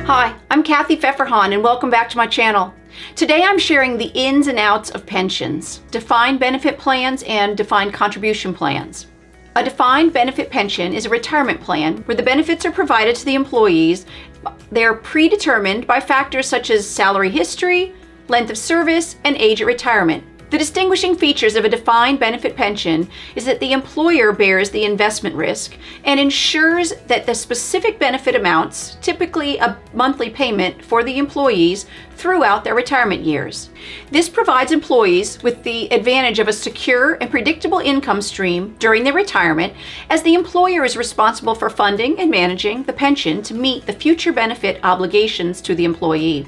Hi, I'm Pfeffer-Hahn and welcome back to my channel. Today I'm sharing the ins and outs of pensions, defined benefit plans and defined contribution plans. A defined benefit pension is a retirement plan where the benefits are provided to the employees. They are predetermined by factors such as salary history, length of service, and age at retirement. The distinguishing features of a defined benefit pension is that the employer bears the investment risk and ensures that the specific benefit amounts, typically a monthly payment for the employees throughout their retirement years. This provides employees with the advantage of a secure and predictable income stream during their retirement, as the employer is responsible for funding and managing the pension to meet the future benefit obligations to the employee.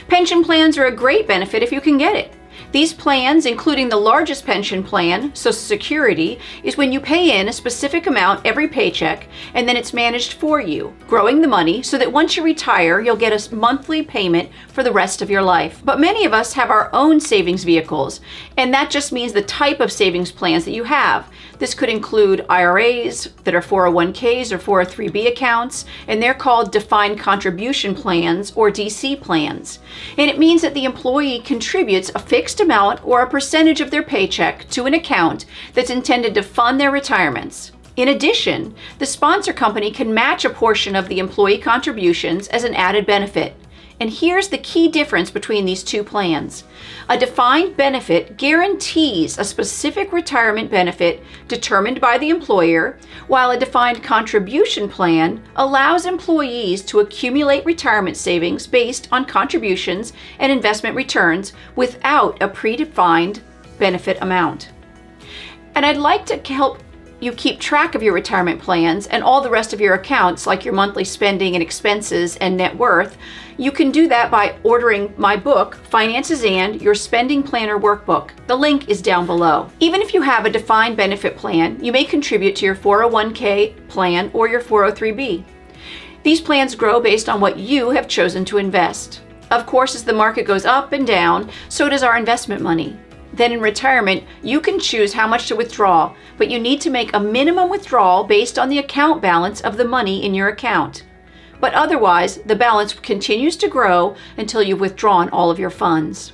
Pension plans are a great benefit if you can get it. These plans, including the largest pension plan, Social Security, is when you pay in a specific amount every paycheck and then it's managed for you, growing the money so that once you retire, you'll get a monthly payment for the rest of your life. But many of us have our own savings vehicles, and that just means the type of savings plans that you have. This could include IRAs that are 401ks or 403b accounts, and they're called defined contribution plans or DC plans. And it means that the employee contributes a fixed amount or a percentage of their paycheck to an account that's intended to fund their retirements. In addition, the sponsor company can match a portion of the employee contributions as an added benefit. And here's the key difference between these two plans. A defined benefit guarantees a specific retirement benefit determined by the employer, while a defined contribution plan allows employees to accumulate retirement savings based on contributions and investment returns without a predefined benefit amount. And I'd like to help you keep track of your retirement plans and all the rest of your accounts, like your monthly spending and expenses and net worth. You can do that by ordering my book, Finances and Your Spending Planner Workbook. The link is down below. Even if you have a defined benefit plan, you may contribute to your 401k plan or your 403b. These plans grow based on what you have chosen to invest. Of course, as the market goes up and down, so does our investment money. Then in retirement, you can choose how much to withdraw, but you need to make a minimum withdrawal based on the account balance of the money in your account. But otherwise, the balance continues to grow until you've withdrawn all of your funds.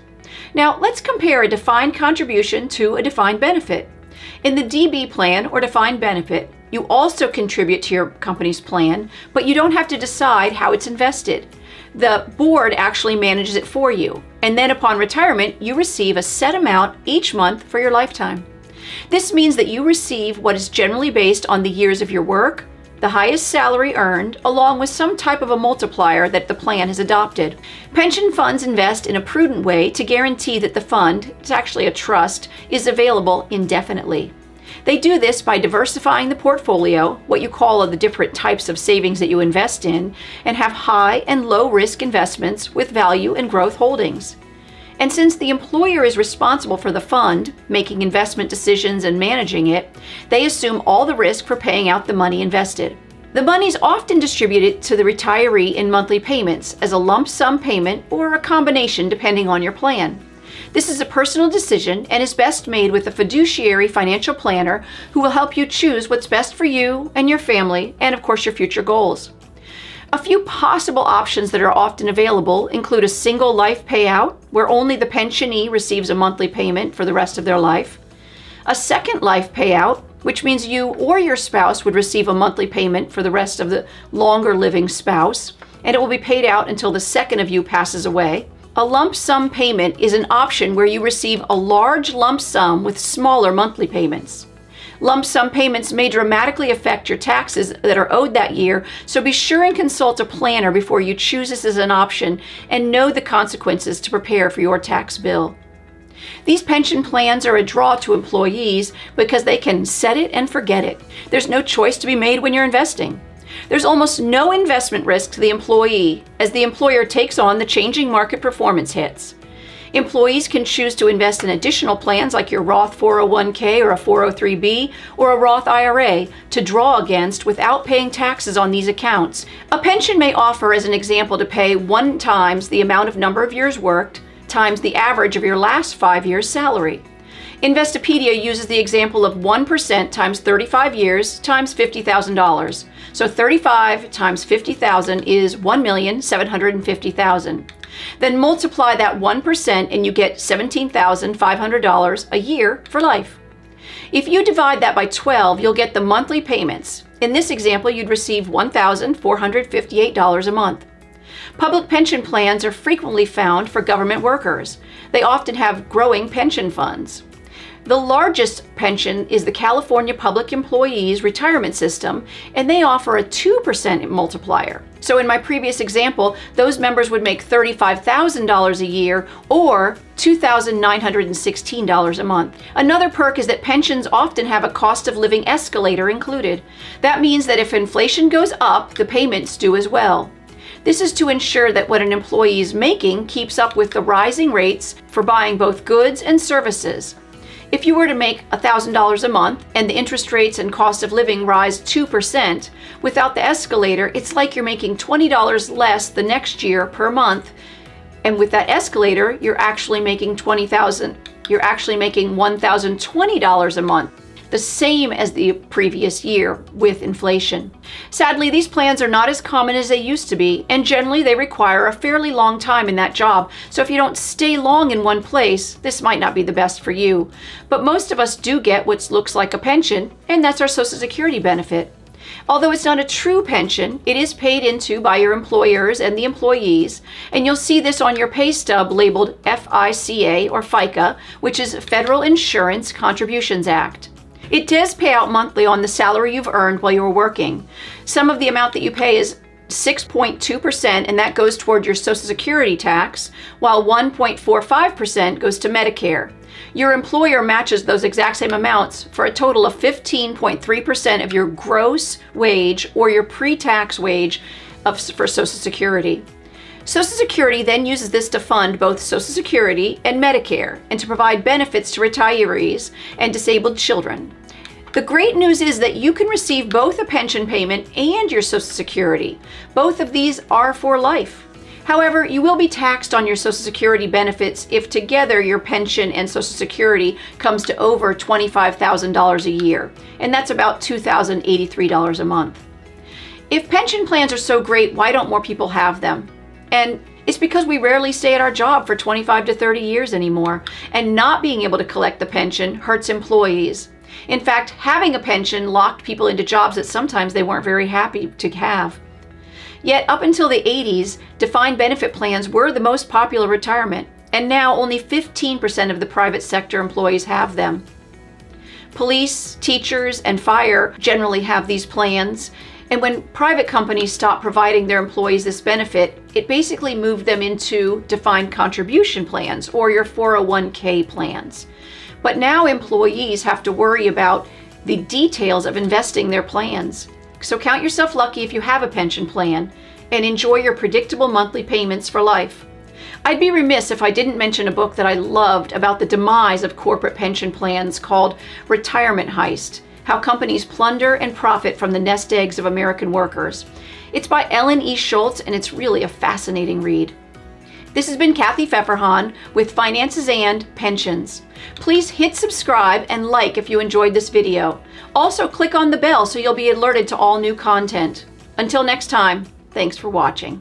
Now, let's compare a defined contribution to a defined benefit. In the DB plan or defined benefit, you also contribute to your company's plan, but you don't have to decide how it's invested. The board actually manages it for you, and then upon retirement, you receive a set amount each month for your lifetime. This means that you receive what is generally based on the years of your work, the highest salary earned, along with some type of a multiplier that the plan has adopted. Pension funds invest in a prudent way to guarantee that the fund, it's actually a trust, is available indefinitely. They do this by diversifying the portfolio, what you call the different types of savings that you invest in, and have high and low risk investments with value and growth holdings. And since the employer is responsible for the fund, making investment decisions and managing it, they assume all the risk for paying out the money invested. The money is often distributed to the retiree in monthly payments as a lump sum payment or a combination depending on your plan. This is a personal decision and is best made with a fiduciary financial planner who will help you choose what's best for you and your family and, of course, your future goals. A few possible options that are often available include a single life payout, where only the pensionee receives a monthly payment for the rest of their life. A second life payout, which means you or your spouse would receive a monthly payment for the rest of the longer living spouse, and it will be paid out until the second of you passes away. A lump sum payment is an option where you receive a large lump sum with smaller monthly payments. Lump sum payments may dramatically affect your taxes that are owed that year, so be sure and consult a planner before you choose this as an option and know the consequences to prepare for your tax bill. These pension plans are a draw to employees because they can set it and forget it. There's no choice to be made when you're investing. There's almost no investment risk to the employee as the employer takes on the changing market performance hits. Employees can choose to invest in additional plans like your Roth 401k or a 403b or a Roth IRA to draw against without paying taxes on these accounts. A pension may offer, as an example, to pay 1 times the amount of number of years worked times the average of your last 5 years' salary. Investopedia uses the example of 1% times 35 years times $50,000. So 35 times 50,000 is 1,750,000. Then multiply that 1% and you get $17,500 a year for life. If you divide that by 12, you'll get the monthly payments. In this example, you'd receive $1,458 a month. Public pension plans are frequently found for government workers. They often have growing pension funds. The largest pension is the California Public Employees Retirement System, and they offer a 2% multiplier. So in my previous example, those members would make $35,000 a year or $2,916 a month. Another perk is that pensions often have a cost of living escalator included. That means that if inflation goes up, the payments do as well. This is to ensure that what an employee is making keeps up with the rising rates for buying both goods and services. If you were to make $1,000 a month and the interest rates and cost of living rise 2%, without the escalator, it's like you're making $20 less the next year per month. And with that escalator, you're actually making $1,020 a month, the same as the previous year with inflation. Sadly, these plans are not as common as they used to be, and generally they require a fairly long time in that job. So if you don't stay long in one place, this might not be the best for you. But most of us do get what looks like a pension, and that's our Social Security benefit. Although it's not a true pension, it is paid into by your employers and the employees, and you'll see this on your pay stub labeled FICA or FICA, which is Federal Insurance Contributions Act. It does pay out monthly on the salary you've earned while you were working. Some of the amount that you pay is 6.2%, and that goes toward your Social Security tax, while 1.45% goes to Medicare. Your employer matches those exact same amounts for a total of 15.3% of your gross wage or your pre-tax wage for Social Security. Social Security then uses this to fund both Social Security and Medicare and to provide benefits to retirees and disabled children. The great news is that you can receive both a pension payment and your Social Security. Both of these are for life. However, you will be taxed on your Social Security benefits if together your pension and Social Security comes to over $25,000 a year, and that's about $2,083 a month. If pension plans are so great, why don't more people have them? And it's because we rarely stay at our job for 25 to 30 years anymore, and not being able to collect the pension hurts employees. In fact, having a pension locked people into jobs that sometimes they weren't very happy to have. Yet up until the 80s, defined benefit plans were the most popular retirement, and now only 15% of the private sector employees have them. Police, teachers, and fire generally have these plans. And when private companies stopped providing their employees this benefit, it basically moved them into defined contribution plans or your 401k plans. But now employees have to worry about the details of investing their plans. So count yourself lucky if you have a pension plan and enjoy your predictable monthly payments for life. I'd be remiss if I didn't mention a book that I loved about the demise of corporate pension plans called Retirement Heist: How Companies Plunder and Profit from the Nest Eggs of American Workers. It's by Ellen E. Schultz, and it's really a fascinating read. This has been Kathy Pfeffer-Hahn with Finances and Pensions. Please hit subscribe and like if you enjoyed this video. Also click on the bell so you'll be alerted to all new content. Until next time, thanks for watching.